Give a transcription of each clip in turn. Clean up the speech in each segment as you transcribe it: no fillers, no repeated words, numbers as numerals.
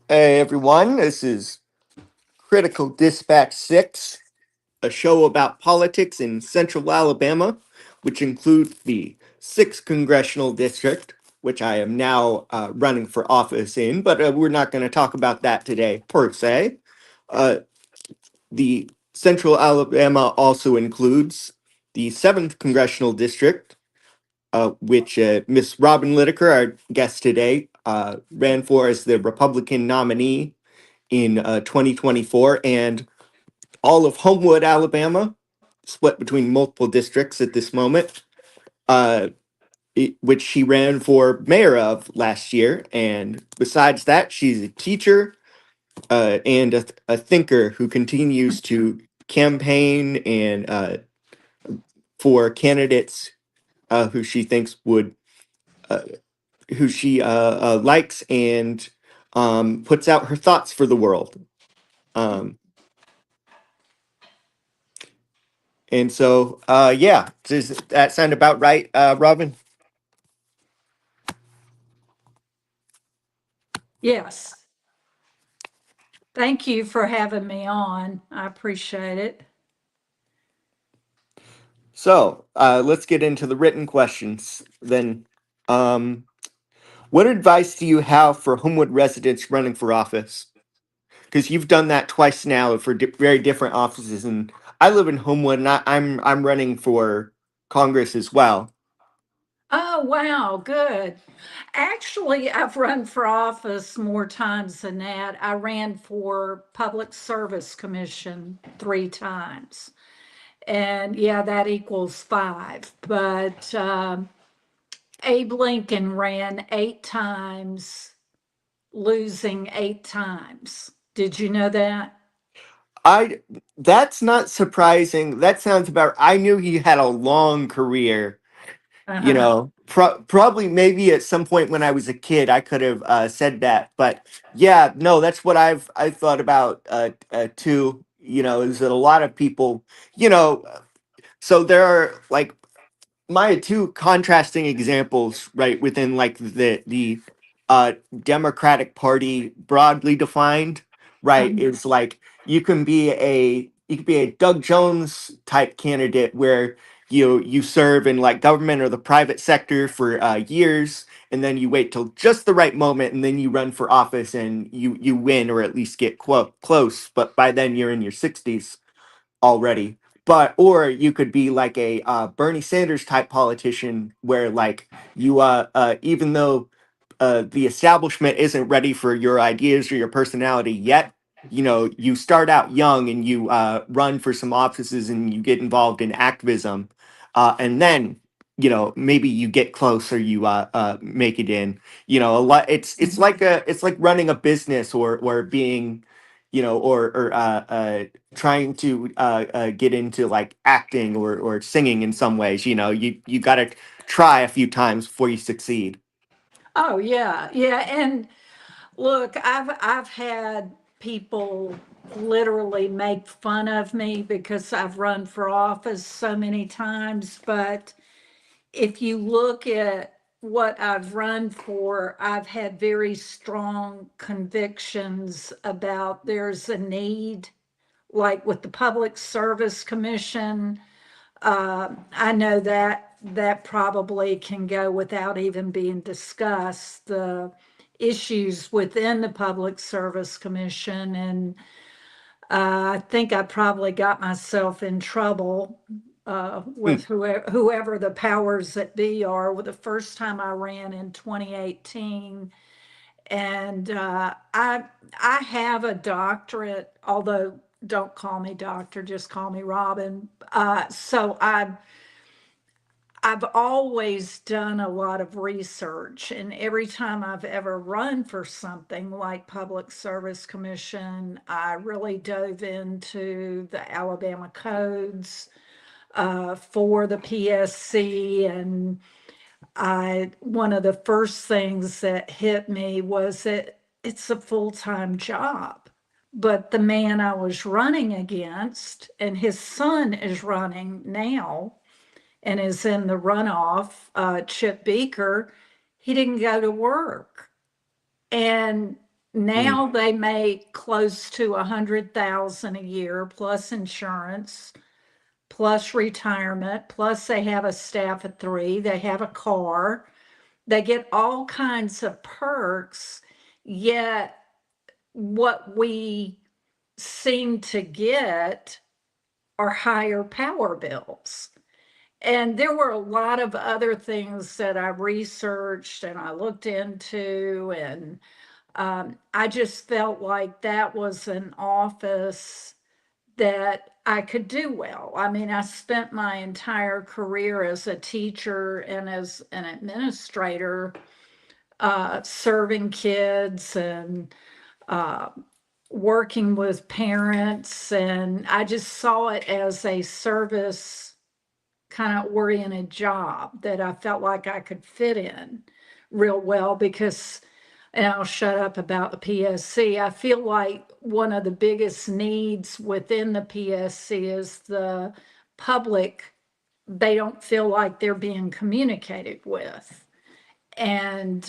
Hey everyone, this is Critical Dispatch 6, a show about politics in central Alabama, which includes the 6th Congressional District, which I am now running for office in, but we're not going to talk about that today per se. Uh, the central Alabama also includes the 7th Congressional District, which Miss Robin Litaker, our guest today, ran for as the Republican nominee in 2024, and all of Homewood, Alabama, split between multiple districts at this moment, uh, which she ran for mayor of last year. And besides that, she's a teacher and a thinker who continues to campaign and for candidates who she thinks would, uh, who she likes and puts out her thoughts for the world. Um, And so, yeah, does that sound about right, Robin? Yes. Thank you for having me on. I appreciate it. So, let's get into the written questions then. Um, what advice do you have for Homewood residents running for office? Because you've done that twice now for very different offices, and I live in Homewood, and I'm running for Congress as well. Oh, wow, good. Actually, I've run for office more times than that. I ran for Public Service Commission 3 times. And yeah, that equals 5. But Abe Lincoln ran 8 times, losing 8 times. Did you know that? I That's not surprising. That sounds about. I knew he had a long career. Uh-huh. Probably maybe at some point when I was a kid I could have said that, but yeah, no, that's what I thought about too. Is that a lot of people, you know, so there are like my two contrasting examples, right, within like the uh Democratic Party broadly defined, right, Uh-huh. is like you could be a Doug Jones type candidate where you serve in like government or the private sector for years, and then you wait till just the right moment and then you run for office and you win or at least get close, but by then you're in your 60s already. But or you could be like a Bernie Sanders type politician where like you even though the establishment isn't ready for your ideas or your personality yet, you start out young and you run for some offices and you get involved in activism, and then maybe you get close or you make it in. A lot. It's like running a business or being or trying to get into like acting or singing in some ways. You got to try a few times before you succeed. Oh yeah, yeah. And look, I've had people literally make fun of me because I've run for office so many times, but if you look at what I've run for, I've had very strong convictions about there's a need, like with the Public Service Commission. I know that that probably can go without even being discussed. The issues within the Public Service Commission, and I think I probably got myself in trouble Hmm. with whoever the powers that be are. With the first time I ran in 2018, and I have a doctorate, although don't call me doctor, just call me Robin. So I've always done a lot of research, and every time I've ever run for something like Public Service Commission, I really dove into the Alabama codes for the PSC. And I one of the first things that hit me was that it's a full-time job. But the man I was running against, and his son is running now and is in the runoff, Chip Beaker, he didn't go to work. And Mm. Now they make close to 100,000 a year plus insurance, plus retirement, plus they have a staff of 3, they have a car, they get all kinds of perks, yet what we seem to get are higher power bills. And there were a lot of other things that I researched and I looked into, and I just felt like that was an office that I could do well. I mean, I spent my entire career as a teacher and as an administrator, serving kids and uh, working with parents. And I just saw it as a service kind of oriented job that I felt like I could fit in real well because, and I'll shut up about the PSC. I feel like one of the biggest needs within the PSC is the public, they don't feel like they're being communicated with. And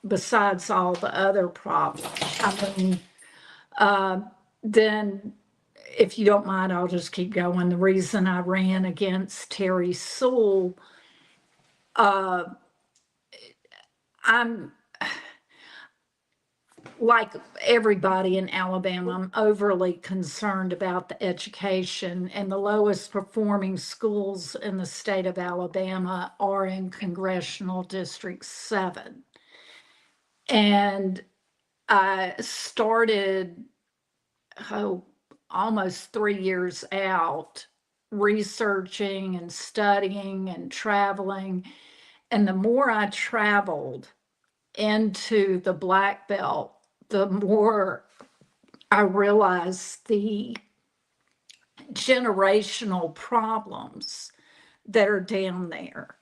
besides all the other problems, I mean, uh, then if you don't mind, I'll just keep going. The reason I ran against Terry Sewell, uh, I'm like everybody in Alabama, I'm overly concerned about the education, and the lowest performing schools in the state of Alabama are in Congressional District 7. And I started, oh, almost 3 years out researching and studying and traveling. And the more I traveled into the Black Belt, the more I realized the generational problems that are down there.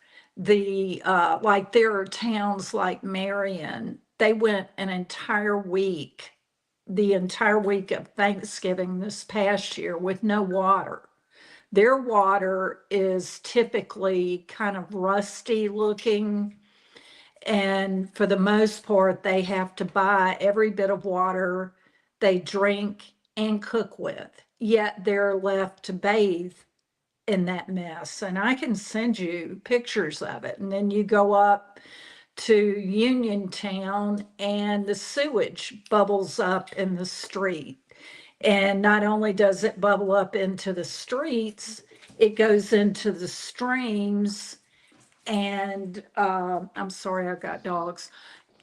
Like there are towns like Marion, they went an entire week, the entire week of Thanksgiving this past year with no water. Their water is typically kind of rusty looking, and for the most part, they have to buy every bit of water they drink and cook with. Yet they're left to bathe in that mess. And I can send you pictures of it. And then you go up to Uniontown and the sewage bubbles up in the street. And not only does it bubble up into the streets, it goes into the streams. And I'm sorry, I've got dogs.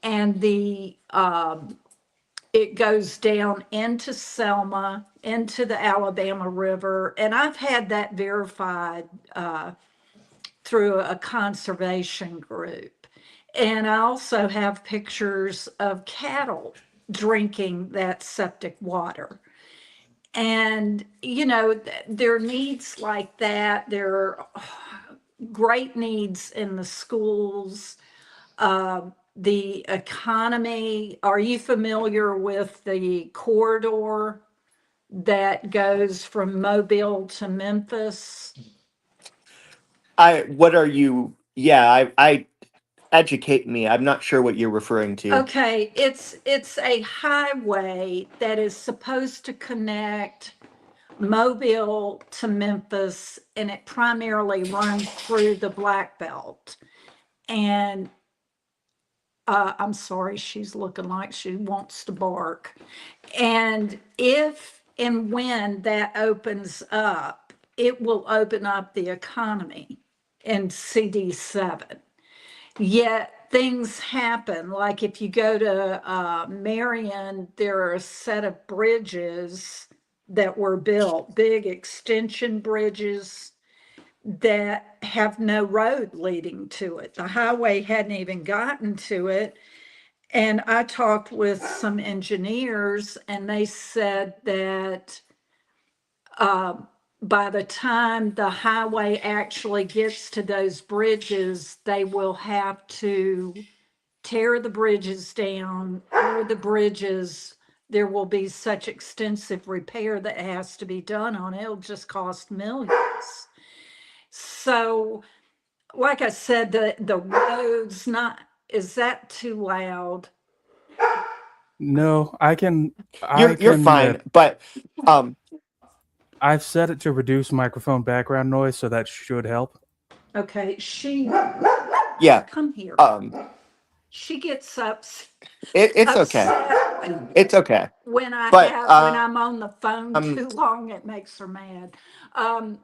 And it goes down into Selma, into the Alabama River. And I've had that verified through a conservation group. And I also have pictures of cattle drinking that septic water. And, you know, there are needs like that. There are great needs in the schools. The economy, are you familiar with the corridor that goes from Mobile to Memphis? What are you? Yeah, I educate me. I'm not sure what you're referring to. Okay, it's a highway that is supposed to connect Mobile to Memphis, and it primarily runs through the Black Belt. And I'm sorry, she's looking like she wants to bark. And if and when that opens up, it will open up the economy in CD7. Yet things happen, like if you go to Marion, there are a set of bridges that were built, big extension bridges that have no road leading to it. The highway hadn't even gotten to it. And I talked with some engineers, and they said that uh, by the time the highway actually gets to those bridges, they will have to tear the bridges down, or the bridges, there will be such extensive repair that has to be done on it. It'll just cost millions. So, like I said, the roads not, is that too loud? No, I can. I You're can. fine, but um, I've set it to reduce microphone background noise, so that should help. Okay, yeah, come here. um, She gets it's okay. upset It's okay. when But when I'm on the phone too long. It makes her mad. Um,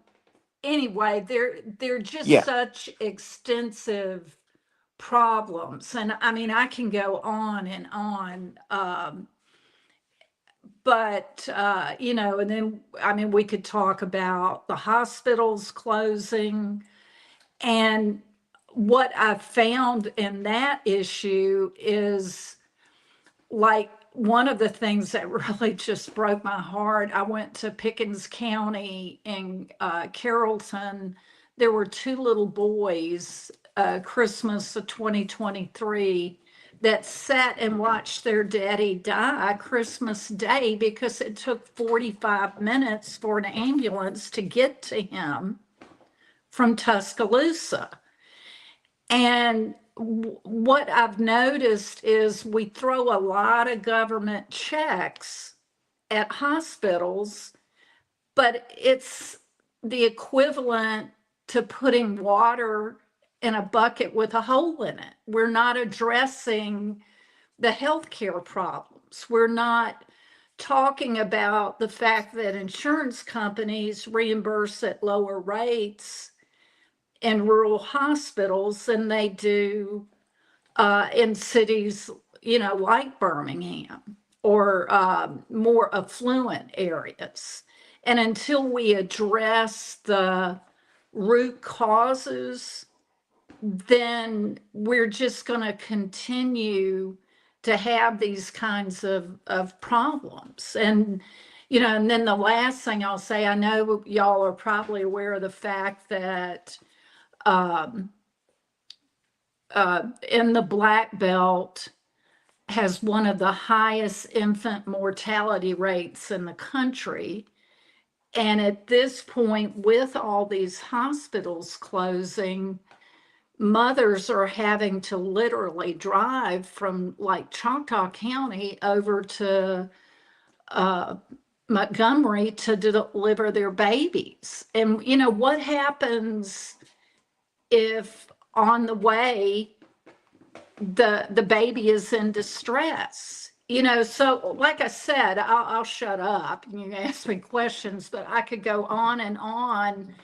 anyway, they're just yeah, such extensive problems, and I mean I can go on and on. But you know, and then I mean we could talk about the hospitals closing. And what I found in that issue is like one of the things that really just broke my heart. I went to Pickens County in Carrollton. There were two little boys, Christmas of 2023, that sat and watched their daddy die Christmas Day because it took 45 minutes for an ambulance to get to him from Tuscaloosa. And what I've noticed is we throw a lot of government checks at hospitals, but it's the equivalent to putting water in a bucket with a hole in it. We're not addressing the healthcare problems. We're not talking about the fact that insurance companies reimburse at lower rates in rural hospitals than they do in cities, you know, like Birmingham or more affluent areas. And until we address the root causes, then we're just going to continue to have these kinds of problems. And, you know, and then the last thing I'll say, I know y'all are probably aware of the fact that um, in the Black Belt has one of the highest infant mortality rates in the country. And at this point, with all these hospitals closing, mothers are having to literally drive from like Choctaw County over to uh, Montgomery to deliver their babies. And, you know, what happens if on the way the baby is in distress? You know, so like I said, I'll shut up and you can ask me questions, but I could go on and on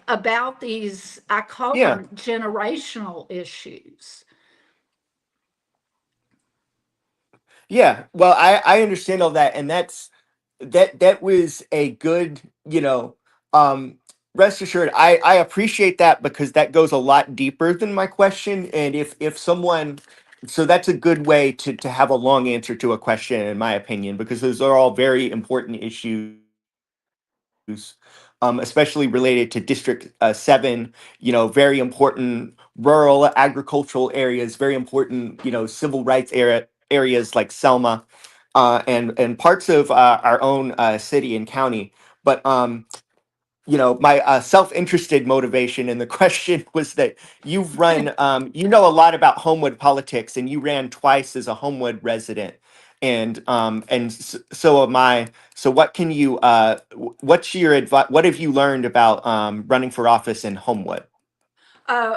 about these, I call yeah. them generational issues. Yeah, well, I understand all that, and that was a good, you know, um, rest assured, I appreciate that because that goes a lot deeper than my question, and if someone, so that's a good way to have a long answer to a question, in my opinion, because those are all very important issues, especially related to District 7, you know, very important rural agricultural areas, very important, you know, civil rights areas like Selma, and parts of our own city and county. But you know, my self-interested motivation in the question was that you've run, you know, a lot about Homewood politics, and you ran twice as a Homewood resident, and so am I. So, what can you, what's your advice? What have you learned about running for office in Homewood?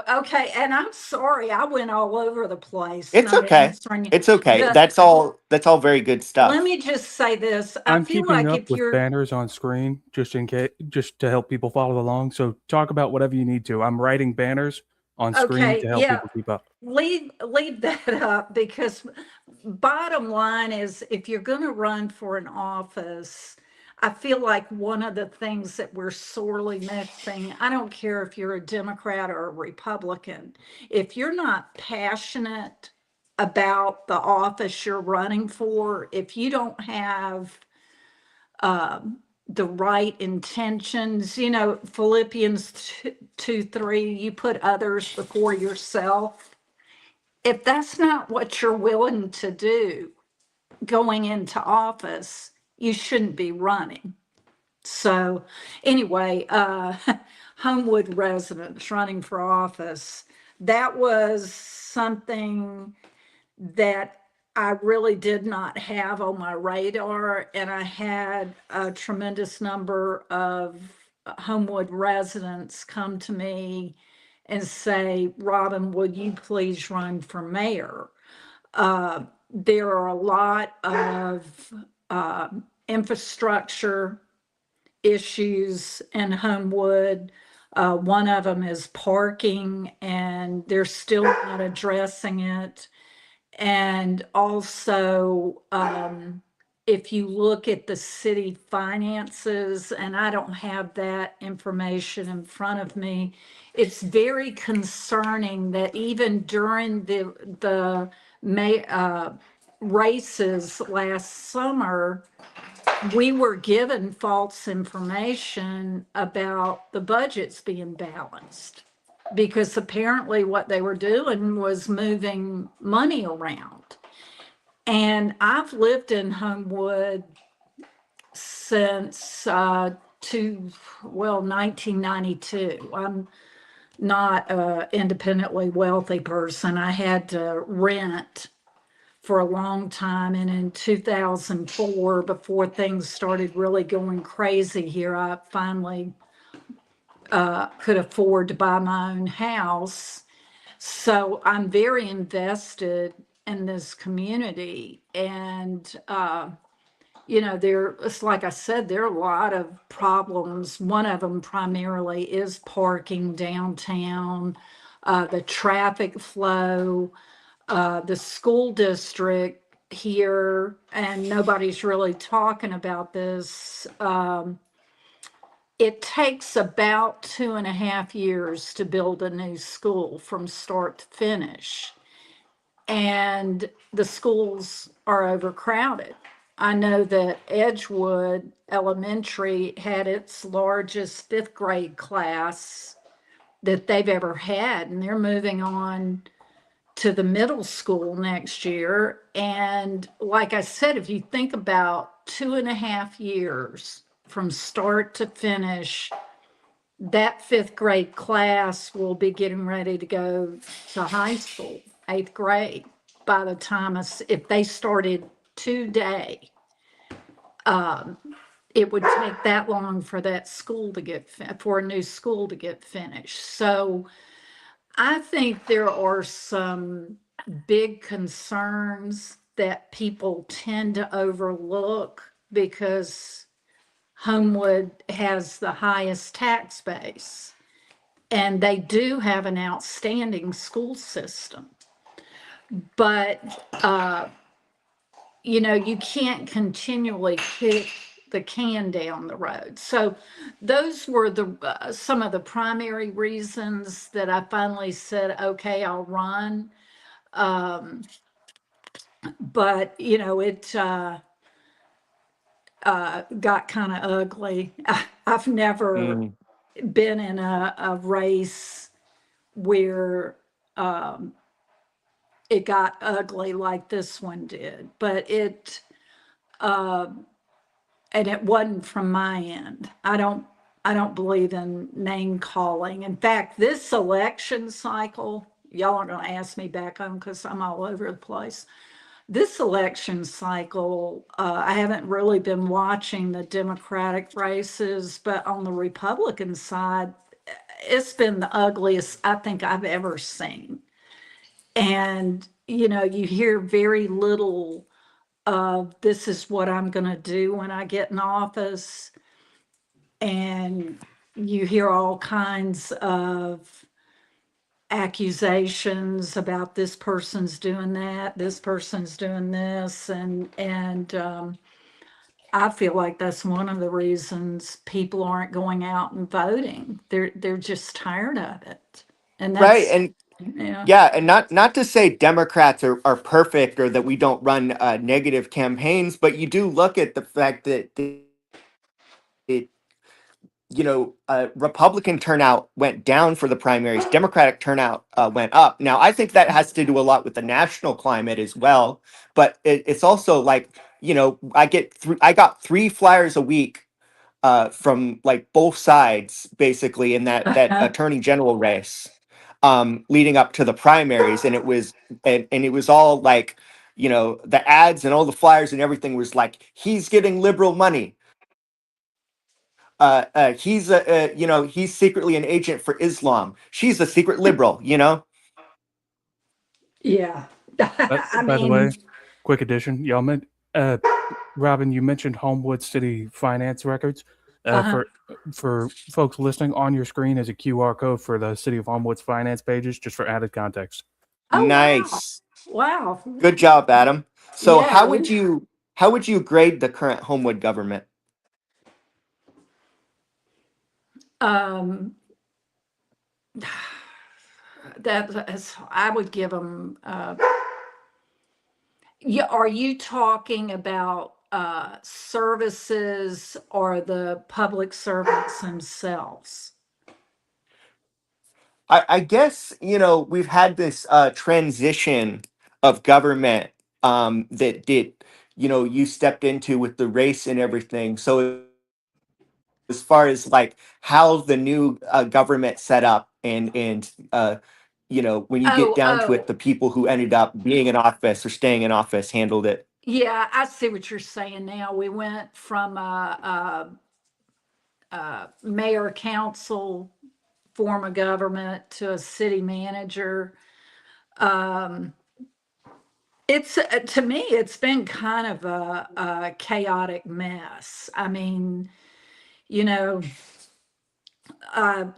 Okay, and I'm sorry I went all over the place It's not okay. answering you. It's okay. The That's all very good Let stuff. me just say this. I I'm feel keeping like up if with you're banners on screen just in case, just to help people follow along. So talk about whatever you need to. I'm writing banners on screen okay, to help yeah, people keep up. leave that up because bottom line is if you're going to run for an office, I feel like one of the things that we're sorely missing, I don't care if you're a Democrat or a Republican, if you're not passionate about the office you're running for, if you don't have the right intentions, you know, Philippians 2:3, you put others before yourself. If that's not what you're willing to do going into office, you shouldn't be running. So, anyway, Homewood residents running for office, that was something that I really did not have on my radar, and I had a tremendous number of Homewood residents come to me and say, Robin, would you please run for mayor? There are a lot of infrastructure issues in Homewood. One of them is parking, and they're still not addressing it. And also, if you look at the city finances, and I don't have that information in front of me, it's very concerning that even during the May races last summer, we were given false information about the budgets being balanced, because apparently what they were doing was moving money around. And I've lived in Homewood since 1992. I'm not an independently wealthy person. I had to rent for a long time. And in 2004, before things started really going crazy here, I finally could afford to buy my own house. So I'm very invested in this community. And, it's like I said, there are a lot of problems. One of them primarily is parking downtown, the traffic flow, the school district here, and nobody's really talking about this. It takes about 2.5 years to build a new school from start to finish. And the schools are overcrowded. I know that Edgewood Elementary had its largest fifth grade class that they've ever had, and they're moving on to the middle school next year. And like I said, if you think about 2.5 years from start to finish, that fifth grade class will be getting ready to go to high school, eighth grade, by the time if they started today. It would take that long for that school to for a new school to get finished. So I think there are some big concerns that people tend to overlook because Homewood has the highest tax base, and they do have an outstanding school system. But, you can't continually kick the can down the road. So those were some of the primary reasons that I finally said, okay, I'll run. But it got kind of ugly. I've never been in a race where it got ugly like this one did, but and it wasn't from my end. I don't believe in name calling. In fact, this election cycle, y'all are going to ask me back on because I'm all over the place. This election cycle, I haven't really been watching the Democratic races, but on the Republican side, it's been the ugliest I think I've ever seen. And, you hear very little of this is what I'm going to do when I get in office. And you hear all kinds of accusations about this person's doing that, this person's doing this, and I feel like that's one of the reasons people aren't going out and voting. They're just tired of it, and Right. that's And yeah. yeah, and not to say Democrats are perfect or that we don't run negative campaigns, but you do look at the fact that it, Republican turnout went down for the primaries. Democratic turnout went up. Now, I think that has to do a lot with the national climate as well. But it's also like, I got 3 flyers a week from like both sides, basically, in that attorney general race, leading up to the primaries, and it was all like the ads and all the flyers and everything was like, he's getting liberal money. He's secretly an agent for Islam. She's a secret liberal. Yeah. I By the way, mean, quick addition, y'all meant Robin, you mentioned Homewood City finance records. uh-huh. For folks listening, on your screen is a QR code for the City of Homewood's finance pages, just for added context. Oh, wow. Nice. Wow. Good job, Adam. So Yeah. how would you grade the current Homewood government? Um, that's, I would give them, yeah, are you talking about services or the public servants themselves? I guess, we've had this transition of government that you stepped into with the race and everything. So as far as like how the new government set up and when you get Oh, down to it, oh, the people who ended up being in office or staying in office handled it. yeah, I see what you're saying now. We went from a mayor council form of government to a city manager. Um, it's to me, it's been kind of a chaotic mess. I mean, you know,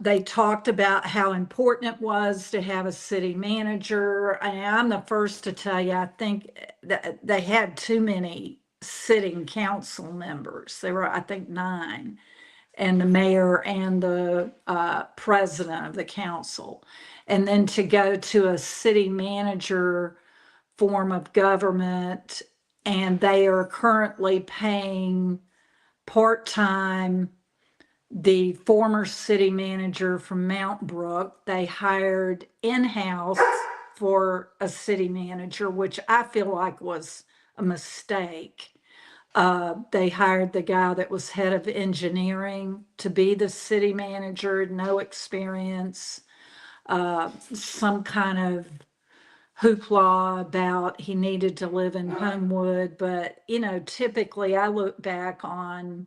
they talked about how important it was to have a city manager. And I'm the first to tell you, I think that they had too many sitting council members. There were, I think, 9, and the mayor and the president of the council. And then to go to a city manager form of government, and they are currently paying part time the former city manager from Mount Brook. They hired in house for a city manager, which I feel like was a mistake. They hired the guy that was head of engineering to be the city manager, no experience, some kind of hoopla about he needed to live in Homewood. But, typically I look back on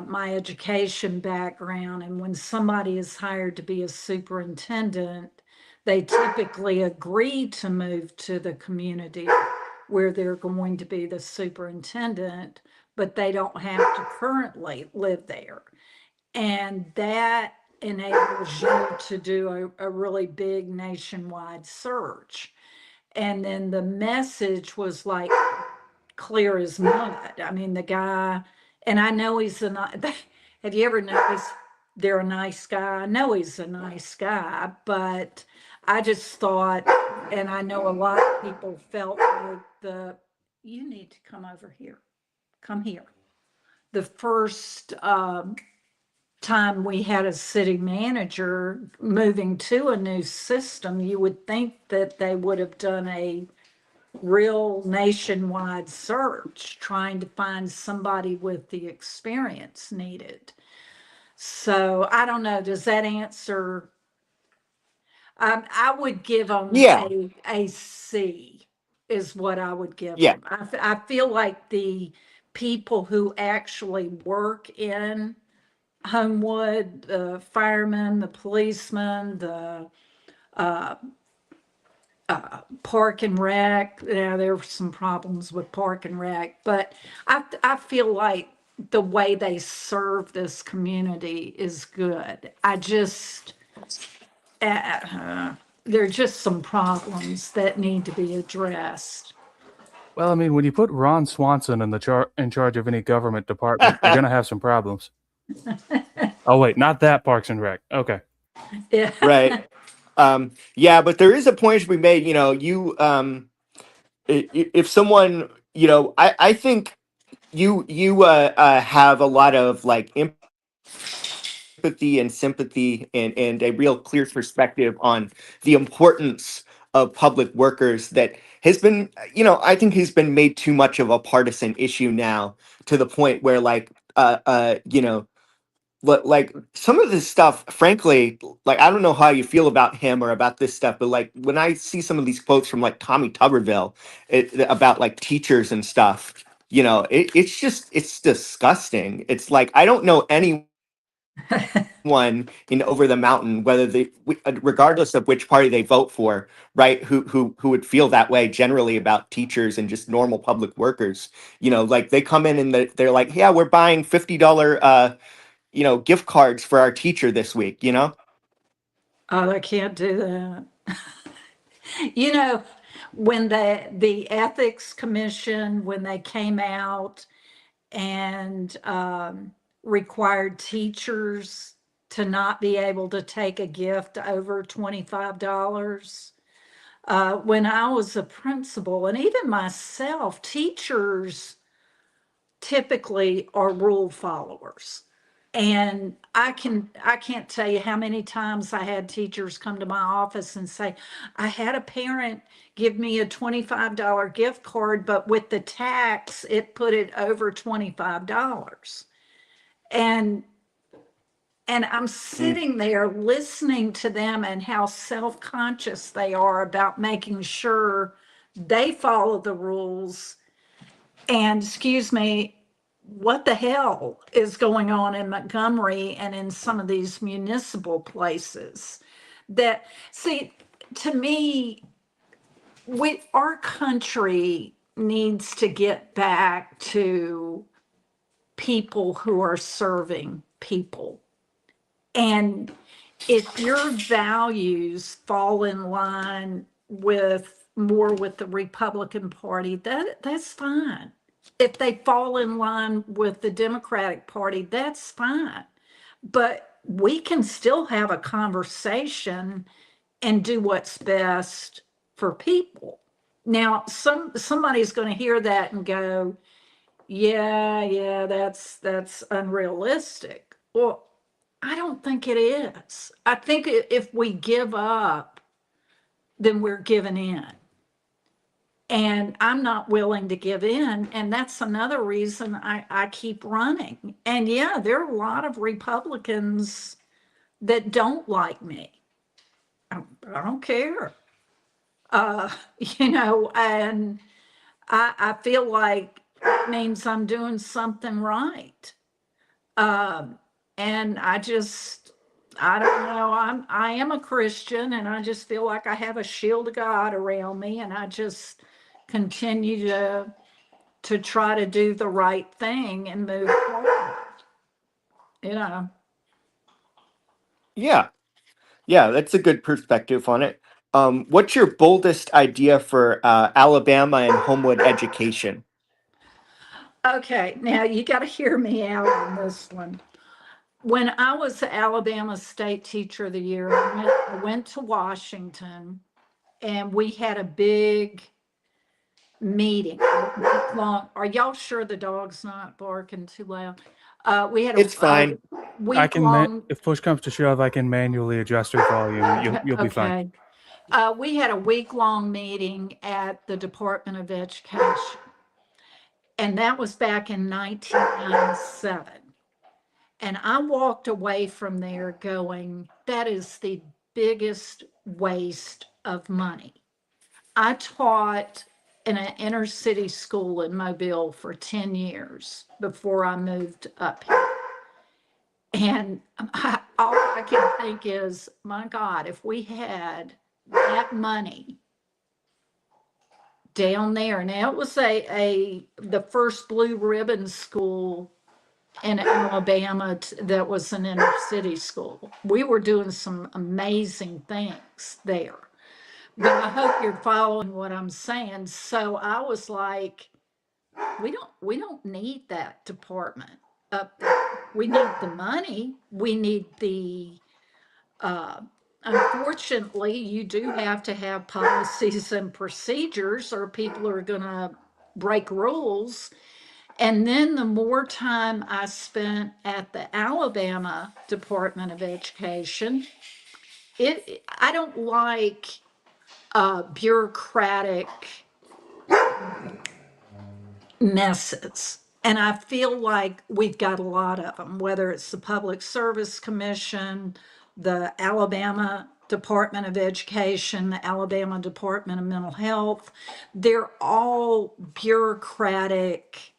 my education background, and when somebody is hired to be a superintendent, they typically agree to move to the community where they're going to be the superintendent, but they don't have to currently live there. And that enables you to do a really big nationwide search. And then the message was like clear as mud. I mean, the guy, and I know he's a nice, have you ever noticed they're a nice guy? I know he's a nice guy, but I just thought, and I know a lot of people felt like you need to come over here. Come here. The first time we had a city manager moving to a new system, you would think that they would have done a real nationwide search trying to find somebody with the experience needed. So I don't know. Does that answer? I would give them Yeah, a C, is what I would give yeah. them. I feel like the people who actually work in Homewood, the firemen, the policemen, the Park and Rec. Yeah, there were some problems with Park and Rec, but I feel like the way they serve this community is good. I just there are just some problems that need to be addressed. Well, I mean, when you put Ron Swanson in charge of any government department, you're gonna have some problems. Oh wait, not that Parks and Rec. Okay. Yeah. Right. Yeah, but there is a point to be made. If someone, I think you have a lot of like empathy and sympathy and a real clear perspective on the importance of public workers that has been, I think has been made too much of a partisan issue now, to the point where like like some of this stuff, frankly, like I don't know how you feel about him or about this stuff, but like when I see some of these quotes from like Tommy Tuberville about like teachers and stuff, it's just it's disgusting. It's like I don't know anyone in over the mountain, whether regardless of which party they vote for, right? Who would feel that way generally about teachers and just normal public workers. Like they come in and they're like, yeah, we're buying $50 gift cards for our teacher this week. Oh, I can't do that. You know, when the ethics commission, when they came out and required teachers to not be able to take a gift over $25. When I was a principal, and even myself, teachers typically are rule followers. And I can't tell you how many times I had teachers come to my office and say, I had a parent give me a $25 gift card, but with the tax, it put it over $25. And I'm Mm. sitting there listening to them and how self-conscious they are about making sure they follow the rules. And excuse me, what the hell is going on in Montgomery and in some of these municipal places? That, see, to me, our country needs to get back to people who are serving people. And if your values fall in line with more with the Republican Party, that's fine. If they fall in line with the Democratic Party, that's fine. But we can still have a conversation and do what's best for people. Now, somebody's going to hear that and go, yeah, that's unrealistic. Well, I don't think it is. I think if we give up, then we're giving in. And I'm not willing to give in. And that's another reason I keep running. And yeah, there are a lot of Republicans that don't like me. I don't care. Uh, and I feel like it means I'm doing something right. Um, and I don't know, I am a Christian and I just feel like I have a shield of God around me and I just continue to try to do the right thing and move forward, you know. Yeah, yeah, that's a good perspective on it. What's your boldest idea for Alabama and Homewood education? Okay, now you got to hear me out on this one. When I was the Alabama State Teacher of the Year, I went to Washington and we had a big meeting, long. Are y'all sure the dog's not barking too loud? We had It's a fine. I week can, long. if push comes to shove, I can manually adjust your volume. You'll be fine. Okay. We had a week long meeting at the Department of Education, and that was back in 1997. And I walked away from there going, that is the biggest waste of money. I taught in an inner city school in Mobile for 10 years before I moved up here. And all I can think is, my God, if we had that money down there, now it was the first blue ribbon school in Alabama that was an inner city school. We were doing some amazing things there. But I hope you're following what I'm saying. So I was like, we don't need that department up there. We need the money. We need the uh, unfortunately, you do have to have policies and procedures, or people are going to break rules. And then the more time I spent at the Alabama Department of Education, I don't like bureaucratic messes. And I feel like we've got a lot of them, whether it's the Public Service Commission, the Alabama Department of Education, the Alabama Department of Mental Health. They're all bureaucratic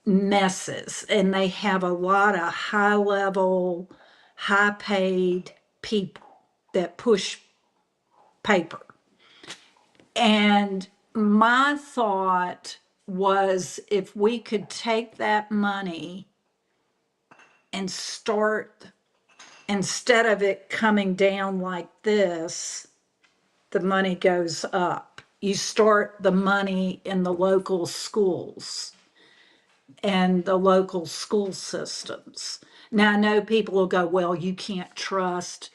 messes, and they have a lot of high level, high paid people that push paper. And my thought was if we could take that money and start, instead of it coming down like this, the money goes up. You start the money in the local schools and the local school systems. Now, I know people will go, well, you can't trust.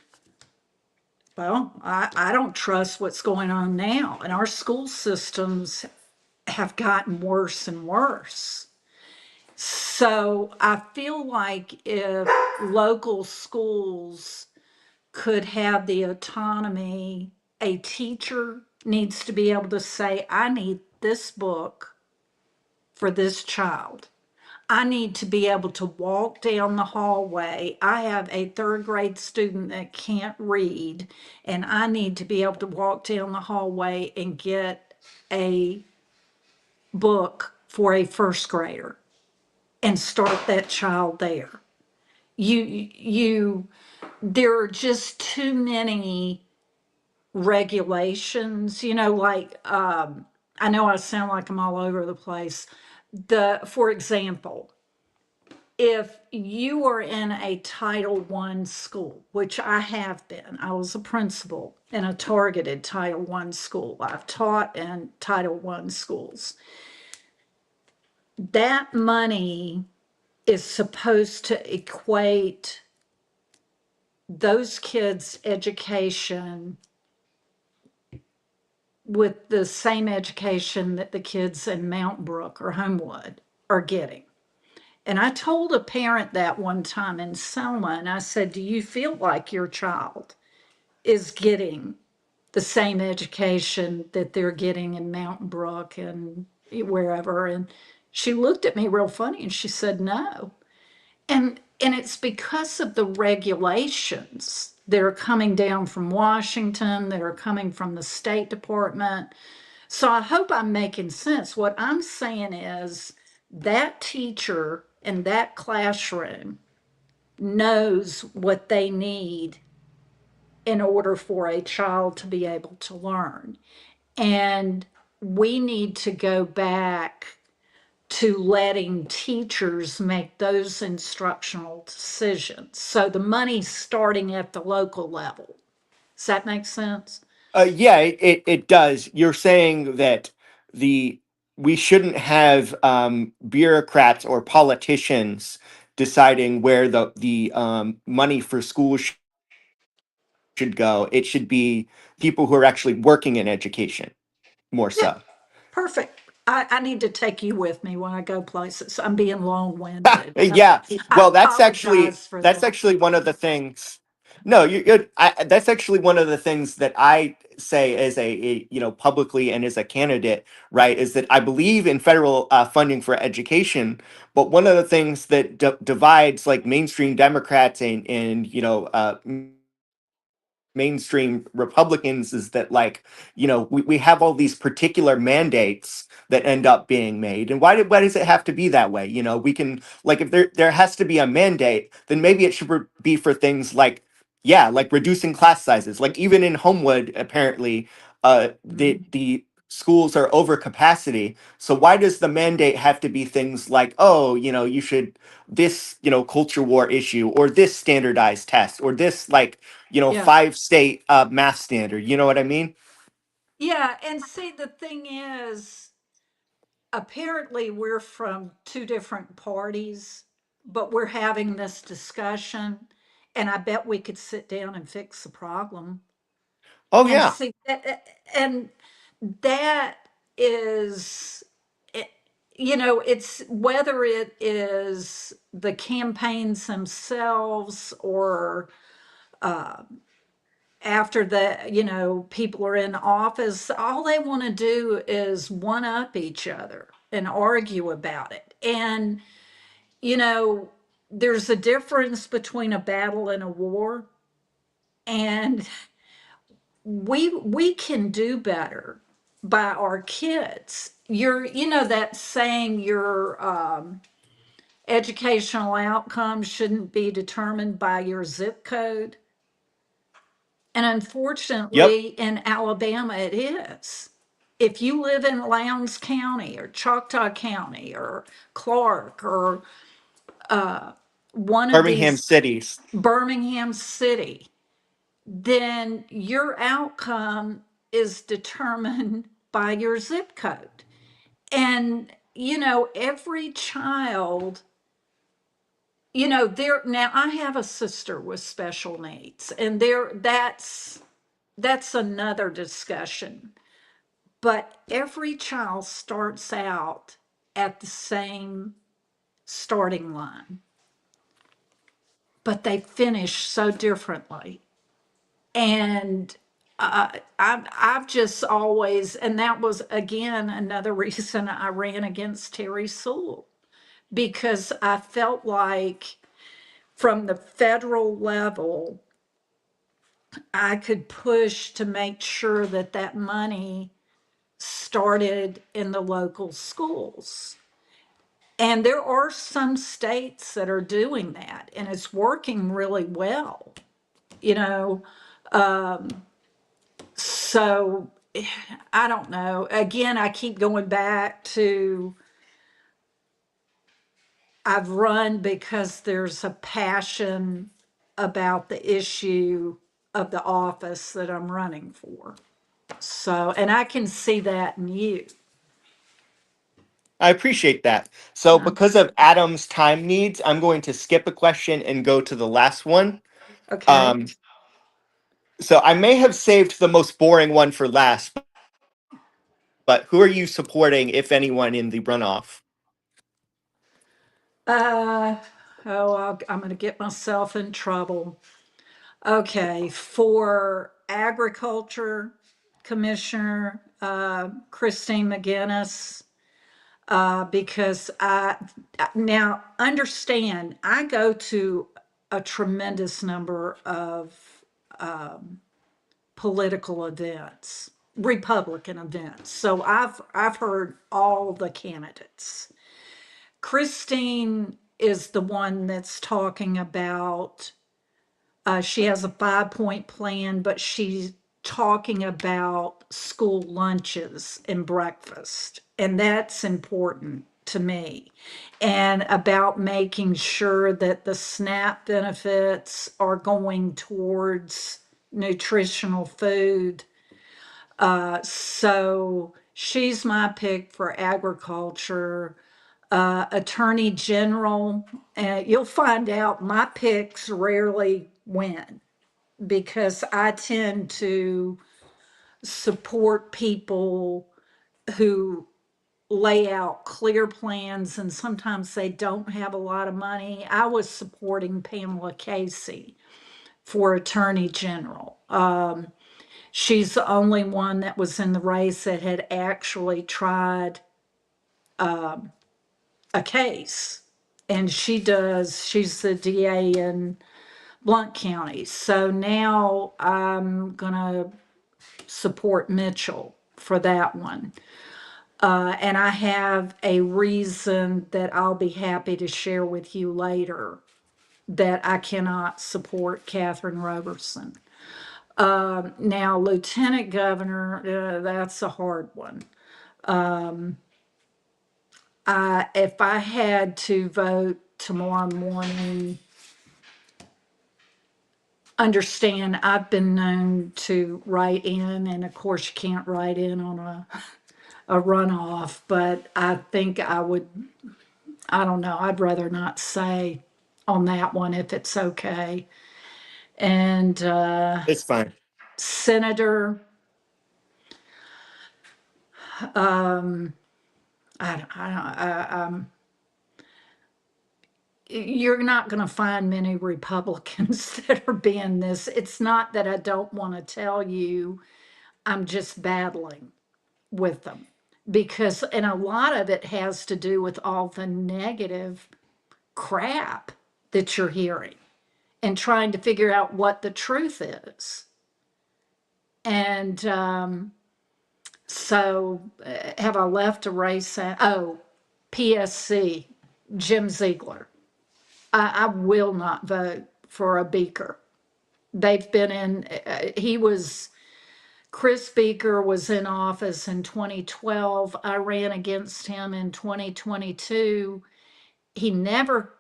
Well, I don't trust what's going on now. And our school systems have gotten worse and worse. So I feel like if local schools could have the autonomy, a teacher needs to be able to say, I need this book for this child. I need to be able to walk down the hallway. I have a third grade student that can't read, and I need to be able to walk down the hallway and get a book for a first grader and start that child there. You, there are just too many regulations, like, I know I sound like I'm all over the place. For example, if you are in a Title I school, which I have been, I was a principal in a targeted Title I school. I've taught in Title I schools. That money is supposed to equate those kids' education with the same education that the kids in Mountain Brook or Homewood are getting. And I told a parent that one time in Selma, and I said, do you feel like your child is getting the same education that they're getting in Mountain Brook and wherever? And she looked at me real funny and she said, no. And it's because of the regulations that are coming down from Washington, that are coming from the State Department. So I hope I'm making sense. What I'm saying is that teacher in that classroom knows what they need in order for a child to be able to learn. And we need to go back to letting teachers make those instructional decisions. So the money's starting at the local level. Does that make sense? Yeah, it does. You're saying that the we shouldn't have bureaucrats or politicians deciding where the money for schools should go. It should be people who are actually working in education more Yeah, so. perfect. I need to take you with me when I go places. I'm being long-winded. Yeah, I well, apologize for that's that. actually one of the things. No, that's actually one of the things that I say as publicly and as a candidate, right? Is that I believe in federal funding for education, but one of the things that divides like mainstream Democrats and mainstream Republicans is that we have all these particular mandates that end up being made. And why does it have to be that way? We can like if there has to be a mandate, then maybe it should be for things like like reducing class sizes. Like even in Homewood, apparently, the schools are over capacity. So why does the mandate have to be things like, oh, you should this, culture war issue or this standardized test or this Yeah. 5 state math standard. You know what I mean? Yeah. And see, the thing is, apparently we're from two different parties, but we're having this discussion. And I bet we could sit down and fix the problem. Oh And yeah. see, and that is, it, it's whether it is the campaigns themselves or uh, after people are in office, all they want to do is one up each other. and argue about it. And, you know, there's a difference between a battle and a war. And we can do better by our kids. You know, that saying, your educational outcomes shouldn't be determined by your zip code. And Yep. unfortunately, in Alabama, it is. If you live in Lowndes County or Choctaw County or Clark or one of Birmingham these, cities. Birmingham City, then your outcome is determined by your zip code. And, you know, every child, you know, there, now I have a sister with special needs, and that's another discussion. But every child starts out at the same starting line, but they finish so differently. And I've just always, and that was again another reason I ran against Terry Sewell, because I felt like from the federal level, I could push to make sure that that money started in the local schools. And there are some states that are doing that, and it's working really well, you know. So I don't know. Again, I keep going back to, I've run because there's a passion about the issue of the office that I'm running for. So, and I can see that in you. I appreciate that. So, because of Adam's time needs, I'm going to skip a question and go to the last one. Okay. Um, so, I may have saved the most boring one for last, but who are you supporting, if anyone, in the runoff? Uh, I'm going to get myself in trouble. Okay, for Agriculture Commissioner, Christine McGinnis, because now understand, I go to a tremendous number of political events, Republican events. So I've heard all the candidates. Christine is the one that's talking about, she has a 5-point plan, but she's talking about school lunches and breakfast. And that's important to me. And about making sure that the SNAP benefits are going towards nutritional food. So she's my pick for agriculture. Attorney General, you'll find out my picks rarely win, because I tend to support people who lay out clear plans, and sometimes they don't have a lot of money. I was supporting Pamela Casey for Attorney General. She's the only one that was in the race that had actually tried a case. And she's the DA in Blount County. So now I'm going to support Mitchell for that one. And I have a reason that I'll be happy to share with you later that I cannot support Catherine Roberson. Now, Lieutenant Governor, that's a hard one. If I had to vote tomorrow morning, understand I've been known to write in, and of course you can't write in on a runoff, but I think I don't know, I'd rather not say on that one if it's okay. And It's fine. Senator, you're not going to find many Republicans that are being this. It's not that I don't want to tell you, I'm just battling with them. because, and a lot of it has to do with all the negative crap that you're hearing and trying to figure out what the truth is. And have I left a race? Oh, PSC, Jim Ziegler. I will not vote for a Beaker. They've been in, Chris Beaker was in office in 2012. I ran against him in 2022.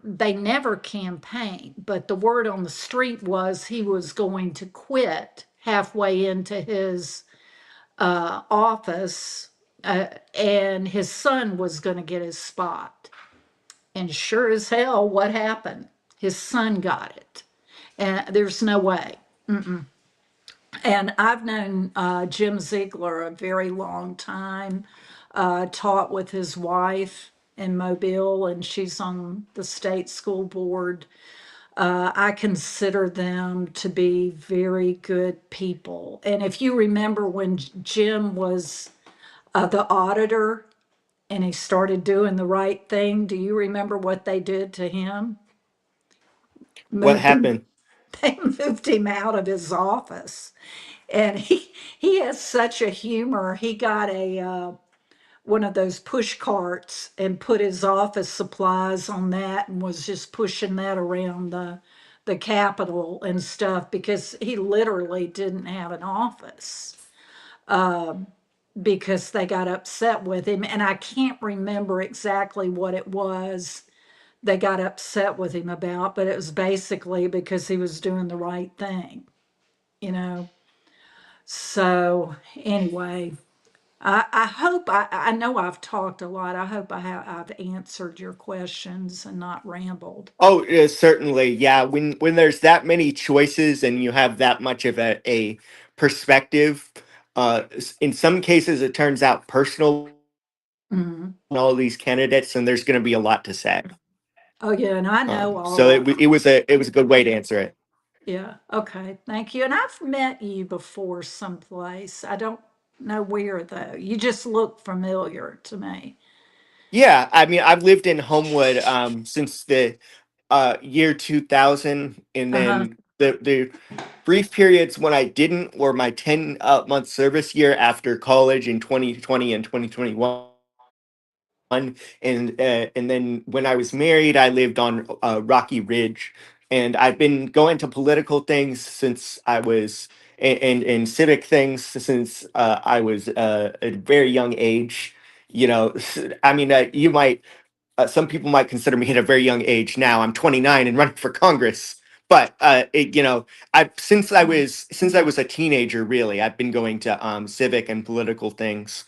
They never campaigned, but the word on the street was he was going to quit halfway into his office, and his son was going to get his spot. And sure as hell, what happened? His son got it. And there's no way. And I've known Jim Ziegler a very long time, taught with his wife in Mobile, and she's on the state school board. I consider them to be very good people. And if you remember when Jim was the auditor and he started doing the right thing, do you remember what they did to him? What Moved him, happened? they moved him out of his office. And he has such a humor. He got a one of those push carts and put his office supplies on that and was just pushing that around the Capitol and stuff because he literally didn't have an office because they got upset with him. And I can't remember exactly what it was they got upset with him about, but it was basically because he was doing the right thing, you know. So anyway, I hope I know I've talked a lot. I hope I've answered your questions and not rambled. Oh, certainly. Yeah. When there's that many choices and you have that much of a perspective, in some cases it turns out personal Mhm. on all these candidates, and there's going to be a lot to say. Oh yeah, and I know So all. it was a good way to answer it. Yeah, okay, thank you. And I've met you before someplace. I don't know where though. You just look familiar to me. Yeah, I mean, I've lived in Homewood since the year 2000, and Uh-huh. then the brief periods when I didn't were my 10 month service year after college in 2020 and 2021. And then when I was married, I lived on Rocky Ridge, and I've been going to political things since I was and civic things since I was a very young age. You know, I mean, you might some people might consider me at a very young age now. I'm 29 and running for Congress. But I since I was a teenager, really, I've been going to civic and political things.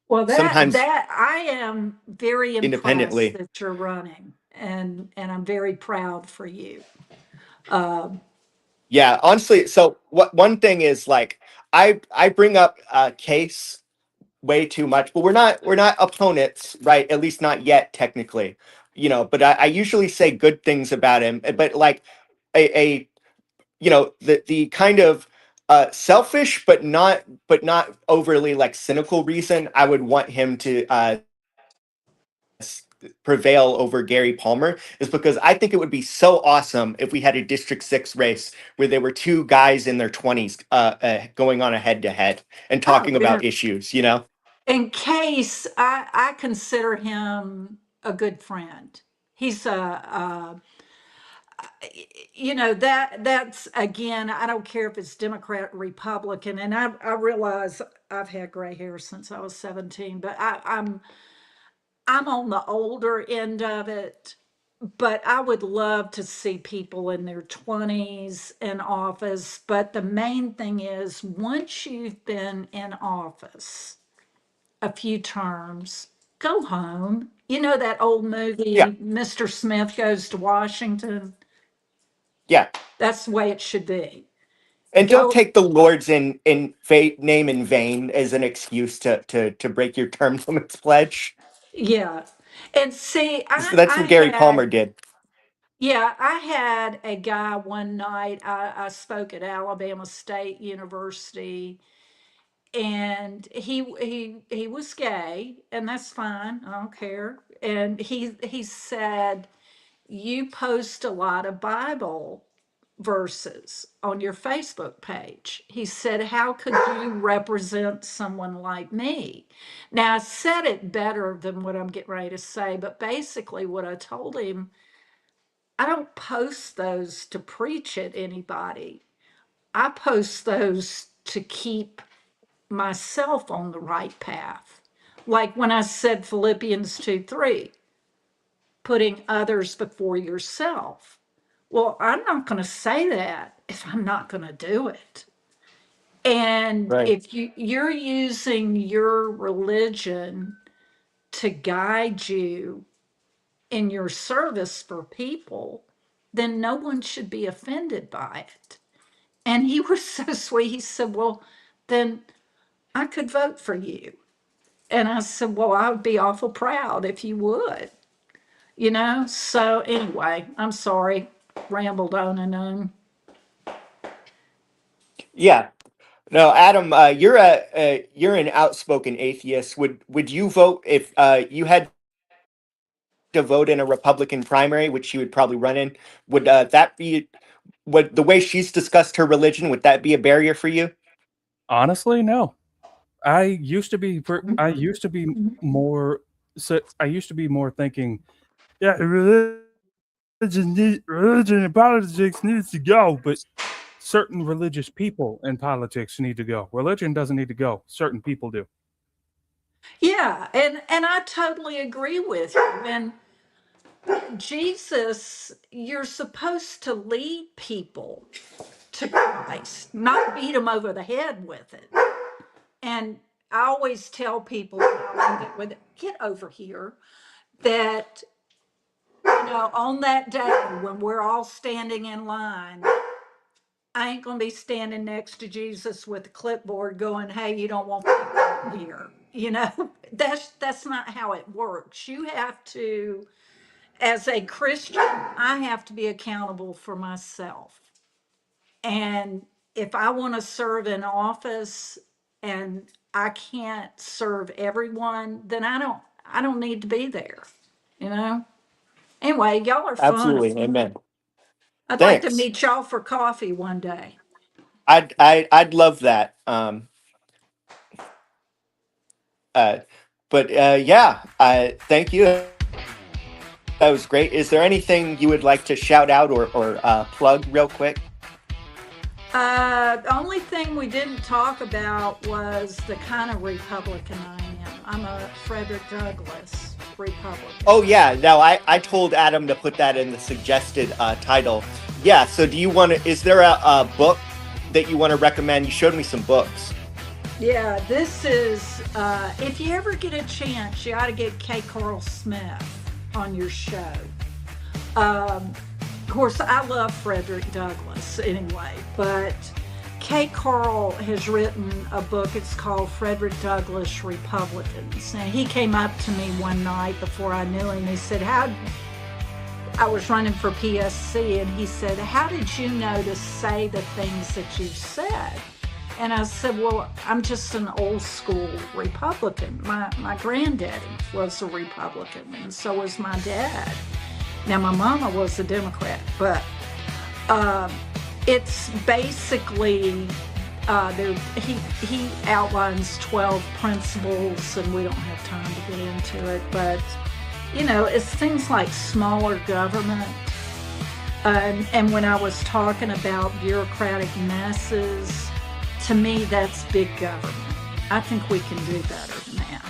Well, Sometimes that I am very impressed independently. that you're running, and I'm very proud for you. Um, Yeah, honestly, so what one thing is like I bring up Case way too much, but we're not opponents, right? At least not yet, technically. But I usually say good things about him. But like a the kind of selfish but not overly like cynical reason I would want him to prevail over Gary Palmer is because I think it would be so awesome if we had a District 6 race where there were two guys in their 20s going on a head to head and oh talking yeah. about issues, you know? In case I consider him a good friend. He's that's again, I don't care if it's Democrat or Republican, and I realize I've had gray hair since I was 17, but I'm on the older end of it. But I would love to see people in their 20s in office. But the main thing is, once you've been in office a few terms, go home. You know that old Yeah, movie, Mr. Smith Goes to Washington? yeah. That's the way it should be. And don't Go, take the Lord's name in vain as an excuse to break your term limits pledge. yeah. And see, That's what Gary Palmer did. I had a guy one night. I spoke at Alabama State University, and he was gay, and that's fine. I don't care. And he said, "You post a lot of Bible verses on your Facebook page." He said, "How could you represent someone like me?" Now, I said it better than what I'm getting ready to say, but basically, what I told him, I don't post those to preach at anybody. I post those to keep myself on the right path. Like when I said Philippians 2:3, putting others before yourself. Well, I'm not going to say that if I'm not going to do it. And Right. if you're using your religion to guide you in your service for people, then no one should be offended by it. And he was so sweet. He said, "Well, then I could vote for you." And I said, "Well, I would be awful proud if you would." So anyway, I'm sorry, rambled on and on. Yeah. No, Adam, you're an outspoken atheist. Would you vote if you had to vote in a Republican primary, which you would probably run in? Would that be would the way she's discussed her religion, would that be a barrier for you? Honestly, no. I used to be more I used to be more thinking, yeah, religion and politics needs to go, but certain religious people in politics need to go. Religion doesn't need to go. Certain people do. Yeah, and I totally agree with you. And Jesus, you're supposed to lead people to Christ, not beat them over the head with it. And I always tell people, get over here, that on that day when we're all standing in line, I ain't gonna be standing next to Jesus with a clipboard going, "Hey, you don't want people here." That's not how it works. You have to, as a Christian, I have to be accountable for myself. And if I want to serve in office and I can't serve everyone, then I don't need to be there, you know? Anyway, y'all are fun. Absolutely. Amen. I'd like to Thanks. meet y'all for coffee one day. I'd love that. Uh, but yeah, thank you. That was great. Is there anything you would like to shout out or plug real quick? The only thing we didn't talk about was the kind of Republican I am. I'm a Frederick Douglass Republican. Oh yeah, no, I told Adam to put that in the suggested title. Yeah, so do you want to, is there a book that you want to recommend? You showed me some books. Yeah, this is, if you ever get a chance, you ought to get K. Carl Smith on your show. Of course, I love Frederick Douglass anyway, but K. Carl has written a book. It's called Frederick Douglass Republicans. And he came up to me one night before I knew him. He said, I was running for PSC, and he said, "How did you know to say the things that you said?" And I said, "Well, I'm just an old school Republican. My granddaddy was a Republican, and so was my dad. Now, my mama was a Democrat, but it's basically, he outlines 12 principles, and we don't have time to get into it, but, it's things like smaller government. And when I was talking about bureaucratic messes, to me, that's big government. I think we can do better than that.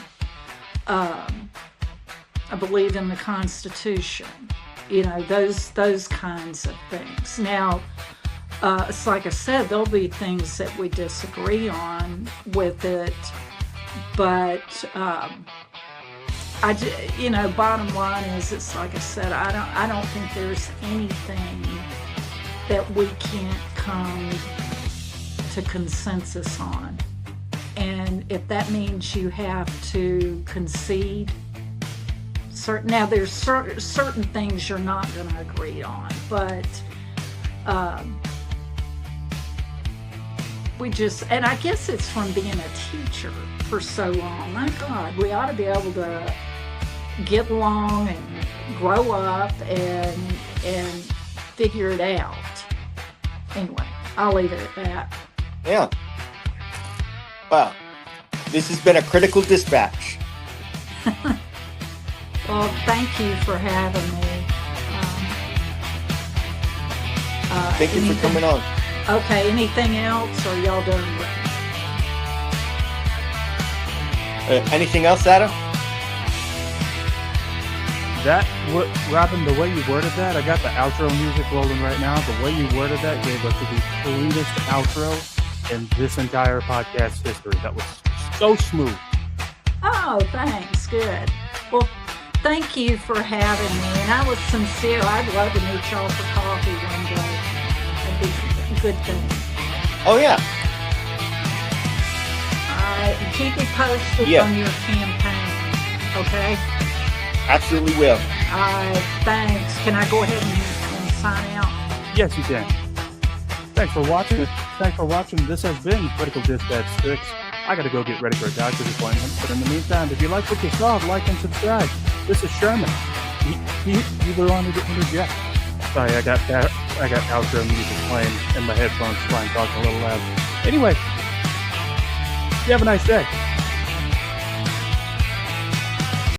I believe in the Constitution, those kinds of things. Now, it's like I said, there'll be things that we disagree on with it, but bottom line is, it's like I said, I don't think there's anything that we can't come to consensus on. And if that means you have to concede, there's certain things you're not going to agree on, but and I guess it's from being a teacher for so long. My God, we ought to be able to get along and grow up and figure it out. Anyway, I'll leave it at that. Yeah. Well, this has been a Critical Dispatch. Well, thank you for having me. Thank you for coming on. Okay, anything else, or y'all done with me? Anything else, Adam? Robin, the way you worded that, I got the outro music rolling right now. The way you worded that gave us the cleanest outro in this entire podcast history. That was so smooth. Oh, thanks. Good. Well, thank you for having me. And I was sincere. I'd love to meet y'all for coffee one day. That'd be a good thing. Oh, yeah. All right. And keep me posted on your campaign. Okay? Absolutely will. All right. Thanks. Can I go ahead and sign out? Yes, you can. Thanks for watching. This has been Critical Dispatch 6. I gotta go get ready for a doctor's appointment. But in the meantime, if you like what you saw, like and subscribe. This is Sherman. You were on to interject. Sorry, I got outro music playing in my headphones, trying to talk a little loud. Anyway, you have a nice day.